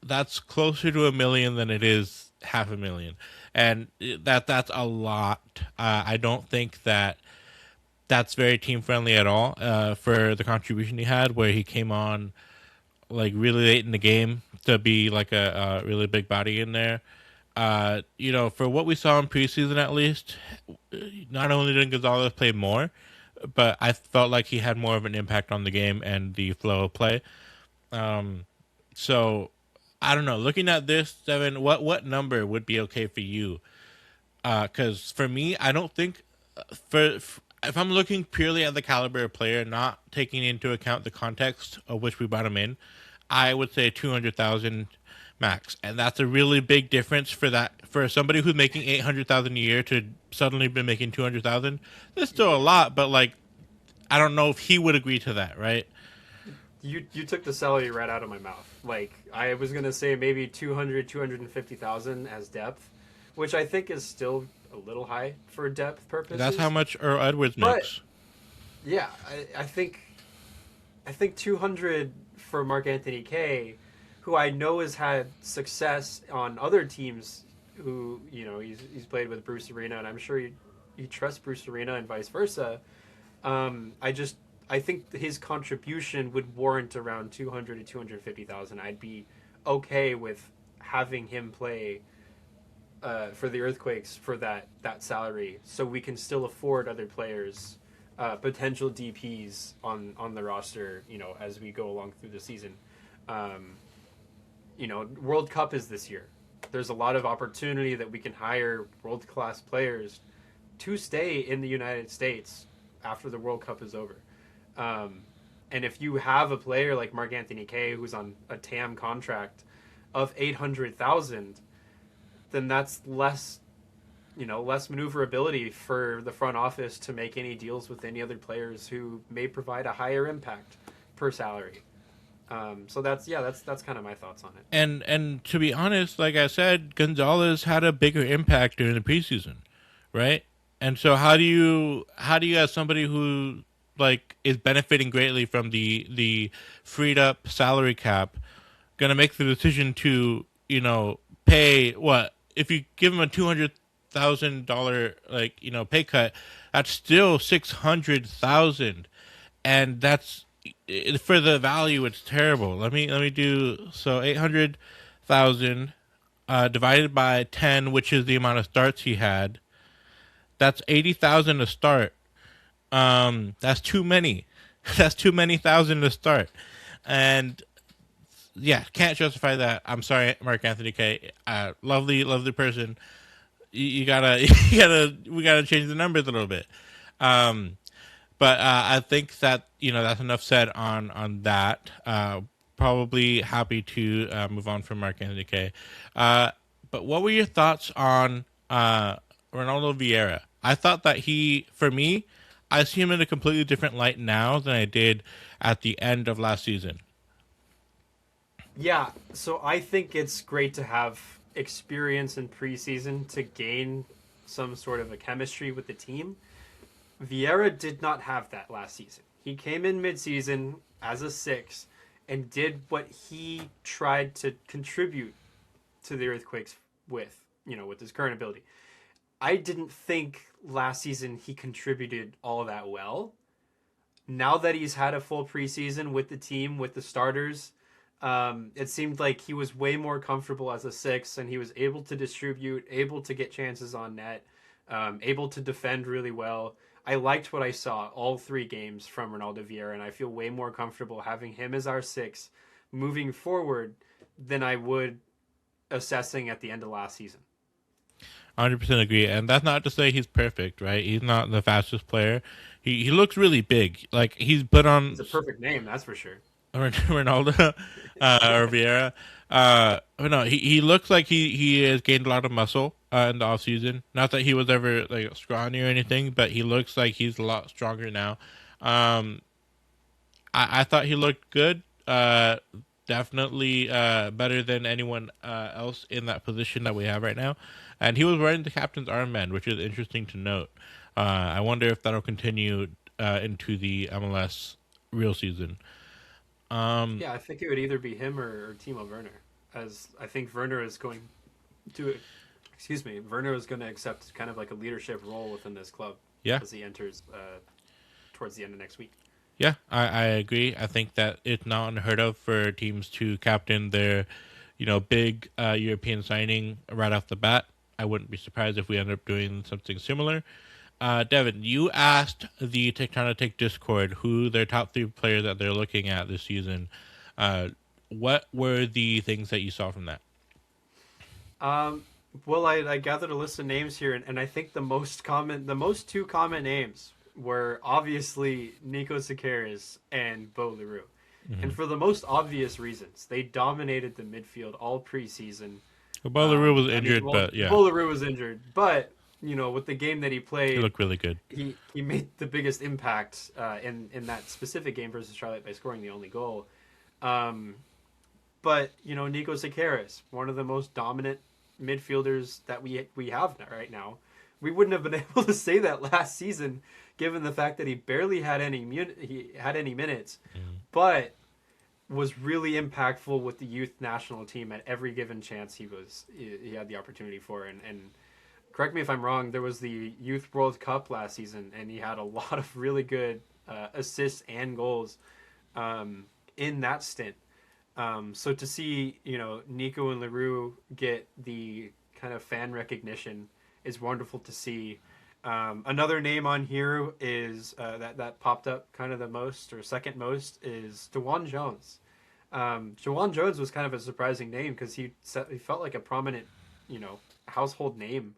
That's closer to a million than it is half a million, and that's a lot. I don't think that that's very team friendly at all. For the contribution he had, where he came on like really late in the game to be like a really big body in there. For what we saw in preseason, at least, not only did Gonzalez play more, but I felt like he had more of an impact on the game and the flow of play. So I don't know. Looking at this, Devin, what number would be okay for you? Because for me, I don't think if I'm looking purely at the caliber of player, not taking into account the context of which we brought him in, I would say 200,000 max, and that's a really big difference for somebody who's making 800,000 a year to suddenly be making 200,000. That's still a lot, but like I don't know if he would agree to that, right? You took the salary right out of my mouth. Like I was gonna say maybe 250,000 as depth, which I think is still a little high for depth That's how purposes. much Earl Edwards But makes. yeah, I think 200 for Mark Anthony K, who I know has had success on other teams. Who he's played with Bruce Arena, and I'm sure he trusts Bruce Arena and vice versa. I think his contribution would warrant around 200 to 250,000. I'd be okay with having him play for the Earthquakes for that salary, so we can still afford other players, potential DPS on the roster. As we go along through the season. Um, World Cup is this year. There's a lot of opportunity that we can hire world class players to stay in the United States after the World Cup is over. Um, and if you have a player like Mark Anthony K who's on a TAM contract of 800,000, then that's less maneuverability for the front office to make any deals with any other players who may provide a higher impact per salary. So that's kind of my thoughts on it. And to be honest, like I said, Gonzalez had a bigger impact during the preseason, right? And so how do you as somebody who like is benefiting greatly from the freed up salary cap gonna make the decision to pay what if you give him a $200,000 pay cut, that's still 600,000, and that's for the value. It's terrible. Let me do so 800,000 divided by 10, which is the amount of starts he had. That's 80,000 to start. That's too many. That's too many thousand to start, and yeah, can't justify that. I'm sorry, Mark Anthony K. Lovely, lovely person. You gotta, we gotta change the numbers a little bit. Um, but I think that that's enough said on that. Probably happy to move on from Mark Anthony K. But what were your thoughts on Ronaldo Vieira? I thought that for me, I see him in a completely different light now than I did at the end of last season. Yeah, so I think it's great to have experience in preseason to gain some sort of a chemistry with the team. Vieira did not have that last season. He came in midseason as a six and did what he tried to contribute to the Earthquakes with his current ability. I didn't think last season he contributed all that well. Now that he's had a full preseason with the team, with the starters, It seemed like he was way more comfortable as a six, and he was able to distribute, able to get chances on net, able to defend really well. I liked what I saw all 3 games from Ronaldo Vieira, and I feel way more comfortable having him as our six moving forward than I would assessing at the end of last season. 100% agree, and that's not to say he's perfect, right? He's not the fastest player. He looks really big. Like he's put on It's a perfect name, that's for sure. Ronaldo or Vieira. No, he looks like he has gained a lot of muscle in the off season. Not that he was ever like scrawny or anything, but he looks like he's a lot stronger now. Um, I thought he looked good. Definitely better than anyone else in that position that we have right now. And he was wearing the captain's armband, which is interesting to note. I wonder if that'll continue into the MLS real season. Yeah, I think it would either be him or Timo Werner, as I think Werner is going to, excuse me, Werner is going to accept kind of like a leadership role within this club Yeah, as he enters towards the end of next week. yeah, I agree. I think that it's not unheard of for teams to captain their, big European signing right off the bat. I wouldn't be surprised if we end up doing something similar. Devin, you asked the Tectonic Discord who their top 3 players that they're looking at this season. What were the things that you saw from that? Um, well, I gathered a list of names here, and I think the most 2 common names were obviously Nico Sakaris and Bo Leroux. Mm-hmm. And for the most obvious reasons, they dominated the midfield all preseason. Well, Leroux was injured, but yeah, Bo Leroux was injured, but with the game that he he played, looked really good. he made the biggest impact in that specific game versus Charlotte by scoring the only goal. Um, but Nico Sakaris, one of the most dominant midfielders that we have right now. We wouldn't have been able to say that last season, given the fact that he barely had any minutes, but was really impactful with the youth national team at every given chance he had the opportunity for. And correct me if I'm wrong, there was the Youth World Cup last season, and he had a lot of really good assists and goals in that stint. So to see, Nico and Leroux get the kind of fan recognition is wonderful to see. Another name on here is that popped up kind of the most or second most is DeJuan Jones. DeJuan Jones was kind of a surprising name because he felt like a prominent, household name,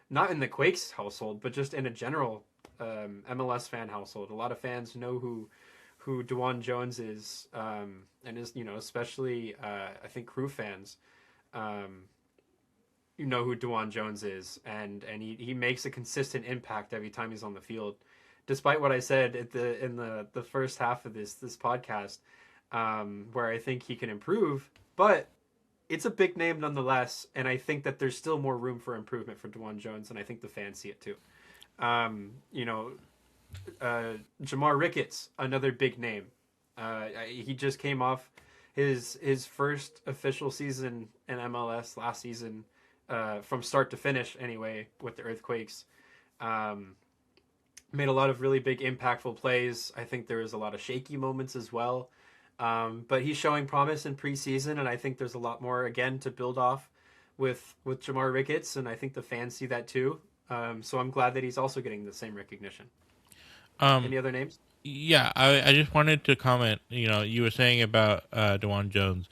not in the Quakes household, but just in a general MLS fan household. A lot of fans know who DeJuan Jones is, and is especially I think Crew fans, who DeJuan Jones is, and he makes a consistent impact every time he's on the field. Despite what I said in the first half of this podcast, where I think he can improve, but it's a big name nonetheless, and I think that there's still more room for improvement for DeJuan Jones, and I think the fans see it too. Jamar Ricketts, another big name. He just came off his first official season in MLS last season, from start to finish anyway, with the Earthquakes. Made a lot of really big impactful plays. I think there was a lot of shaky moments as well. But he's showing promise in preseason, and I think there's a lot more again to build off with Jamar Ricketts, and I think the fans see that too. So I'm glad that he's also getting the same recognition. Any other names? Yeah, I just wanted to comment. You were saying about DeJuan Jones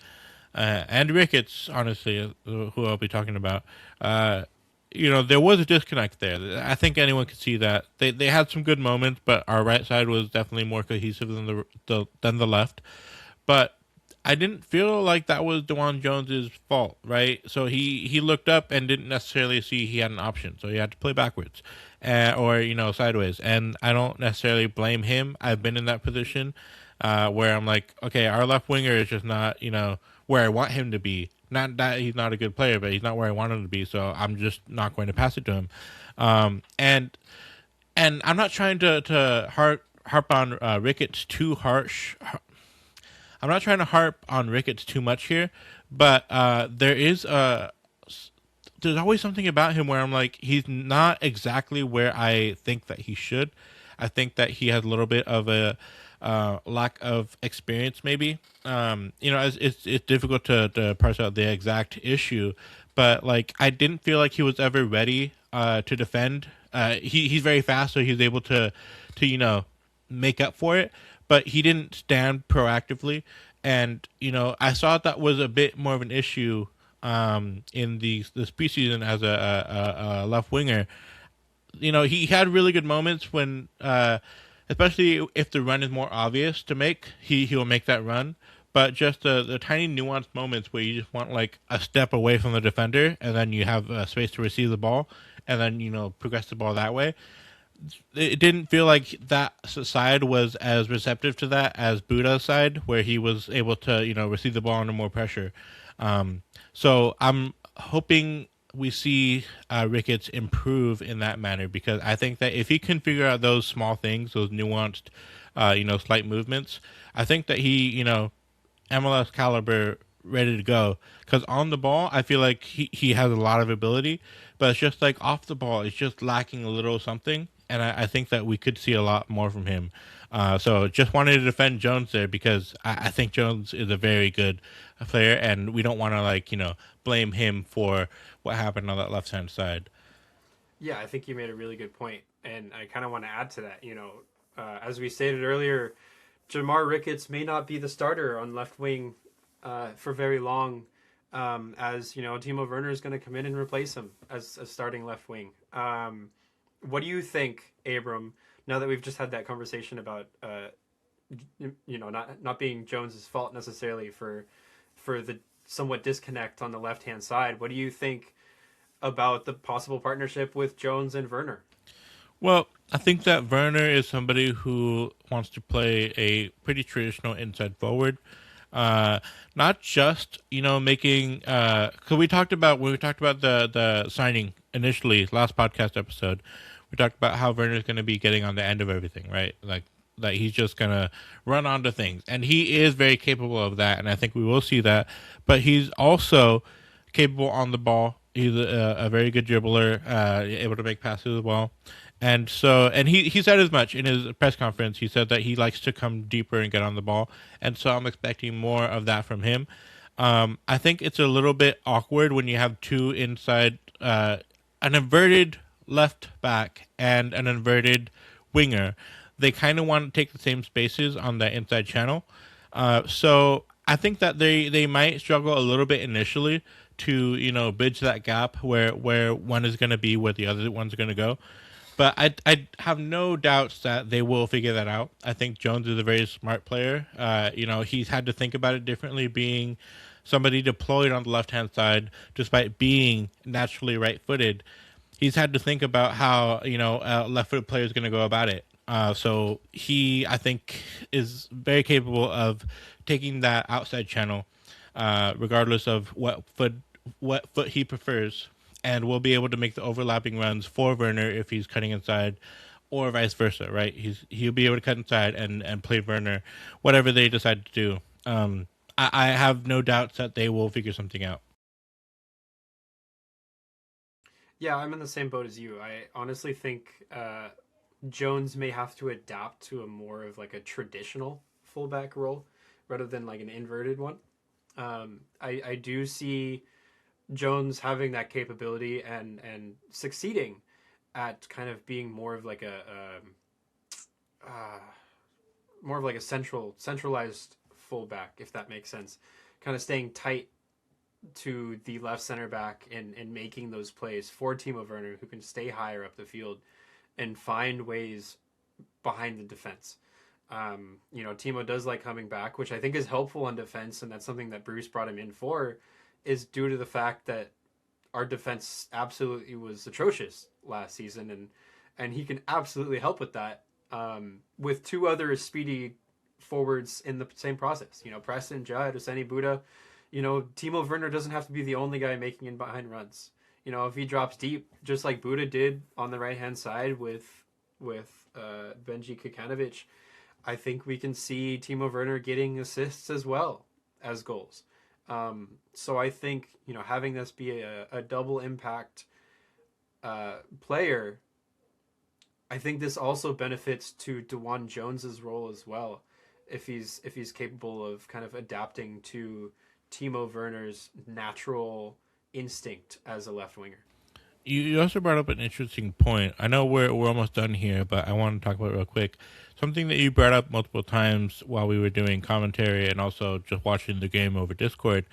and Ricketts, honestly, who I'll be talking about. There was a disconnect there. I think anyone could see that. They had some good moments, but our right side was definitely more cohesive than the left. But I didn't feel like that was DeJuan Jones's fault, right? So he looked up and didn't necessarily see he had an option, so he had to play backwards, or sideways. And I don't necessarily blame him. I've been in that position where I'm like, okay, our left winger is just not where I want him to be. Not that he's not a good player, but he's not where I want him to be. So I'm just not going to pass it to him. And I'm not trying to harp on Ricketts too harsh. I'm not trying to harp on Ricketts too much here, but there's always something about him where I'm like, he's not exactly where I think that he should. I think that he has a little bit of lack of experience, maybe. It's difficult to parse out the exact issue, but like I didn't feel like he was ever ready to defend. He's very fast, so he's able to make up for it, but he didn't stand proactively, and I saw that was a bit more of an issue in this preseason as a left winger. He had really good moments when, especially if the run is more obvious to make, he will make that run. But just the tiny nuanced moments where you just want like a step away from the defender, and then you have space to receive the ball, and then progress the ball that way. It didn't feel like that side was as receptive to that as Buda's side, where he was able to receive the ball under more pressure. So I'm hoping we see Ricketts improve in that manner, because I think that if he can figure out those small things, those nuanced, slight movements, I think that MLS caliber ready to go. Because on the ball, I feel like he has a lot of ability, but it's just like off the ball, it's just lacking a little something. And I think that we could see a lot more from him. So just wanted to defend Jones there, because I think Jones is a very good player, and we don't want to blame him for what happened on that left hand side. Yeah, I think you made a really good point, and I kind of want to add to that. As we stated earlier, Jamar Ricketts may not be the starter on left wing for very long, as Timo Werner is going to come in and replace him as a starting left wing. What do you think, Abram? Now that we've just had that conversation about not being Jones's fault necessarily for the somewhat disconnect on the left hand side, what do you think about the possible partnership with Jones and Werner? Well, I think that Werner is somebody who wants to play a pretty traditional inside forward. Not just making, because we talked about when we talked about the signing initially last podcast episode, we talked about how Werner is going to be getting on the end of everything, right? Like that he's just going to run onto things, and he is very capable of that, and I think we will see that. But he's also capable on the ball. He's a very good dribbler, able to make passes as well. And he said as much in his press conference. He said that he likes to come deeper and get on the ball. And so I'm expecting more of that from him. I think it's a little bit awkward when you have two inside, an inverted left back and an inverted winger. They kind of want to take the same spaces on that inside channel. So I think that they might struggle a little bit initially to bridge that gap where one is going to be where the other one's going to go. But I have no doubts that they will figure that out. I think Jones is a very smart player. He's had to think about it differently, being somebody deployed on the left-hand side, despite being naturally right-footed. He's had to think about how, a left-footed player is going to go about it. So he, I think, is very capable of taking that outside channel, regardless of what foot he prefers, and will be able to make the overlapping runs for Werner if he's cutting inside, or vice versa, right? He'll be able to cut inside and play Werner, whatever they decide to do. I have no doubts that they will figure something out. Yeah, I'm in the same boat as you. I honestly think Jones may have to adapt to a more of like a traditional fullback role rather than like an inverted one. I do see Jones having that capability and succeeding at kind of being more of like more of like a centralized fullback, if that makes sense. Kind of staying tight to the left center back and making those plays for Timo Werner, who can stay higher up the field and find ways behind the defense. Timo does like coming back, which I think is helpful on defense, and that's something that Bruce brought him in for, is due to the fact that our defense absolutely was atrocious last season, and he can absolutely help with that, with two other speedy forwards in the same process. Preston Judd, Oseni Buda. Timo Werner doesn't have to be the only guy making in behind runs. If he drops deep, just like Buda did on the right hand side with Benji Kikanovic, I think we can see Timo Werner getting assists as well as goals. So I think having this be a double impact player, I think this also benefits to DeJuan Jones's role as well. if he's capable of kind of adapting to Timo Werner's natural instinct as a left winger. You also brought up an interesting point. I know we're almost done here, but I want to talk about it real quick. Something that you brought up multiple times while we were doing commentary and also just watching the game over Discord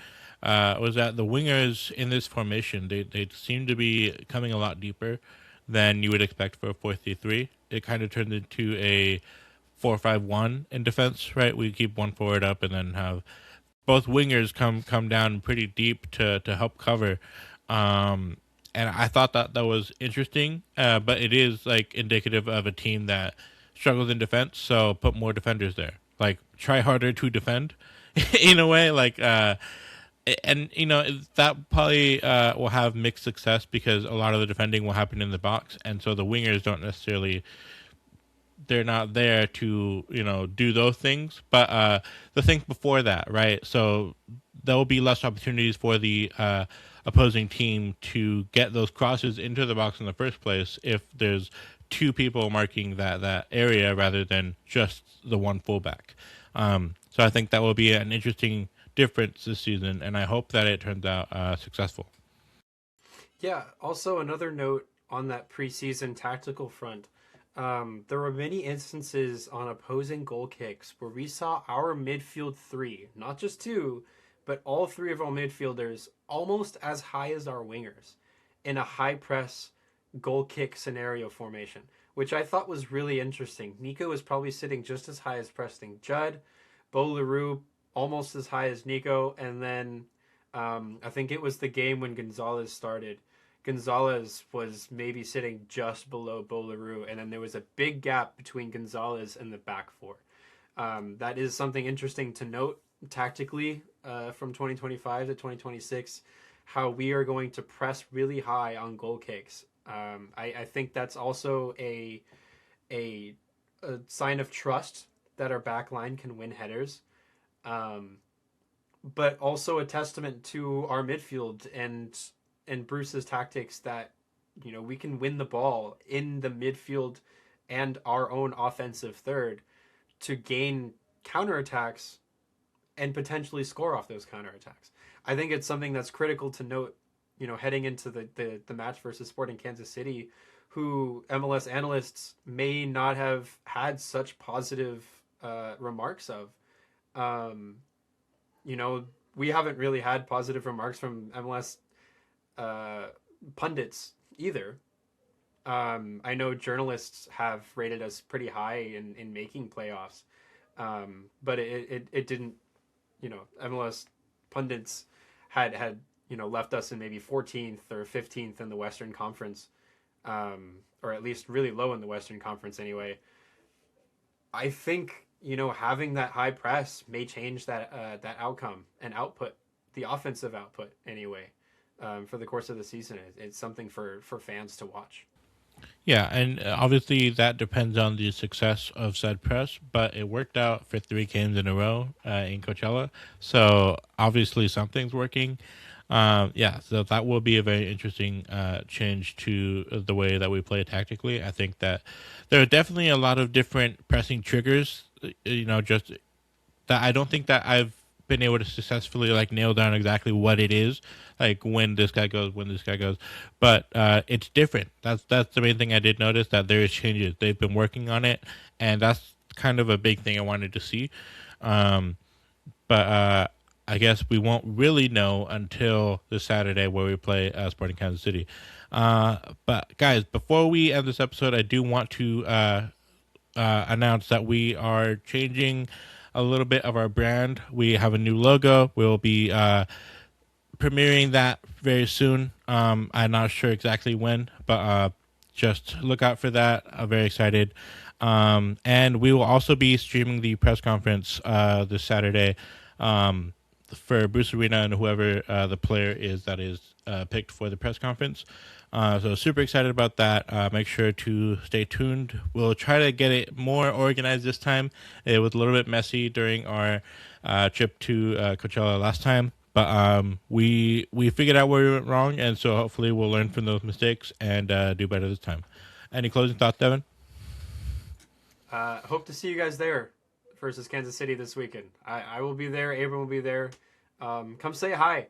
was that the wingers in this formation they seem to be coming a lot deeper than you would expect for a 4-3-3. It kind of turned into a 4-5-1 in defense, right? We keep one forward up and then have both wingers come down pretty deep to help cover. And I thought that was interesting, but it is like indicative of a team that struggles in defense. So put more defenders there, like try harder to defend, in a way. Like, and that probably will have mixed success because a lot of the defending will happen in the box, and so the wingers don't necessarily. They're not there to do those things, but the things before that, right? So there will be less opportunities for the opposing team to get those crosses into the box in the first place if there's two people marking that area rather than just the one fullback. So I think that will be an interesting difference this season, and I hope that it turns out successful. Yeah. Also, another note on that preseason tactical front. There were many instances on opposing goal kicks where we saw our midfield three, not just two, but all three of our midfielders almost as high as our wingers in a high press goal kick scenario formation, which I thought was really interesting. Nico was probably sitting just as high as Preston Judd, Bo LaRue almost as high as Nico, and then I think it was the game when Gonzalez started. Gonzalez was maybe sitting just below Bo LaRue, and then there was a big gap between Gonzalez and the back four. That is something interesting to note tactically from 2025 to 2026, how we are going to press really high on goal kicks. I think that's also a sign of trust that our back line can win headers, but also a testament to our midfield and Bruce's tactics that we can win the ball in the midfield and our own offensive third to gain counterattacks and potentially score off those counterattacks. I think it's something that's critical to note, heading into the match versus Sporting Kansas City, who MLS analysts may not have had such positive remarks of. We haven't really had positive remarks from MLS pundits either. I know journalists have rated us pretty high in making playoffs, but it didn't. MLS pundits had left us in maybe 14th or 15th in the Western Conference, or at least really low in the Western Conference anyway. I think having that high press may change that outcome and output, the offensive output anyway. For the course of the season, it's something for fans to watch. Yeah, and obviously that depends on the success of said press, but it worked out for 3 games in a row in Coachella. So obviously something's working. So that will be a very interesting change to the way that we play tactically. I think that there are definitely a lot of different pressing triggers, just that I don't think that I've been able to successfully nail down exactly what it is, like when this guy goes, but it's different. That's the main thing I did notice, that there is changes. They've been working on it, and that's kind of a big thing I wanted to see. But I guess we won't really know until this Saturday where we play Sporting Kansas City. But guys, before we end this episode, I do want to announce that we are changing a little bit of our brand. We have a new logo. We'll be premiering that very soon. I'm not sure exactly when, but just look out for that. I'm very excited. And we will also be streaming the press conference this Saturday for Bruce Arena and whoever the player is that is picked for the press conference. So super excited about that. Make sure to stay tuned. We'll try to get it more organized this time. It was a little bit messy during our trip to Coachella last time, but we figured out where we went wrong, and so hopefully we'll learn from those mistakes and do better this time. Any closing thoughts, Devin? Hope to see you guys there versus Kansas City this weekend. I will be there. Abram will be there. Come say hi.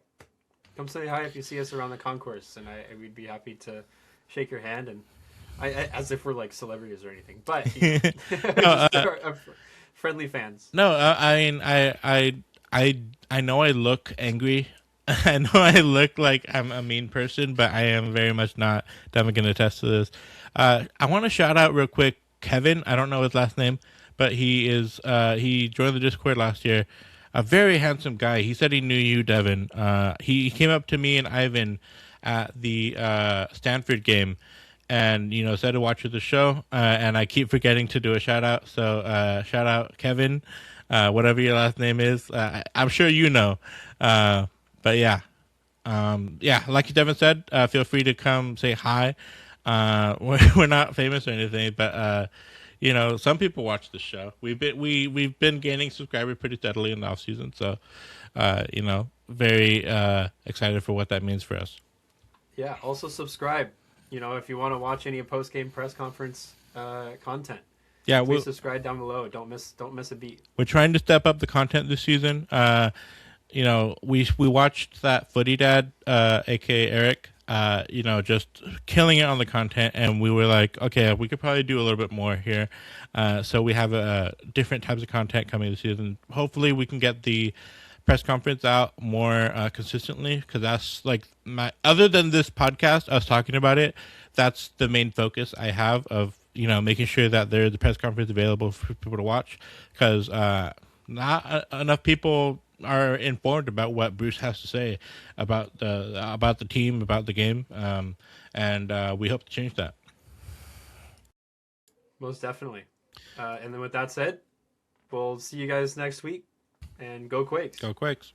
Come say hi if you see us around the concourse, and we'd be happy to shake your hand, and as if we're like celebrities or anything, but just friendly fans. No, I mean, I know I look angry. I know I look like I'm a mean person, but I am very much not. Devin can attest to this. I want to shout out real quick Kevin. I don't know his last name, but he joined the Discord last year. A very handsome guy. He said he knew you, Devin. He came up to me and Ivan at the Stanford game, and said to watch the show. And I keep forgetting to do a shout out. So shout out Kevin, whatever your last name is. I'm sure you know. But yeah, like Devin said, feel free to come say hi. We're not famous or anything, but some people watch the show. We've been gaining subscribers pretty steadily in the off season, so very excited for what that means for us. Yeah. Also subscribe. If you want to watch any post game press conference content. Yeah, please subscribe down below. Don't miss a beat. We're trying to step up the content this season. We watched that Footy Dad, aka Eric. Just killing it on the content, and we were like, okay, we could probably do a little bit more here. So we have different types of content coming this season. Hopefully, we can get the press conference out more consistently, because that's like other than this podcast, us talking about it, that's the main focus I have of making sure that there's the press conference available for people to watch, because not enough people are informed about what Bruce has to say about the team, about the game, and we hope to change that. Most definitely. And then with that said, we'll see you guys next week, and go Quakes. Go Quakes.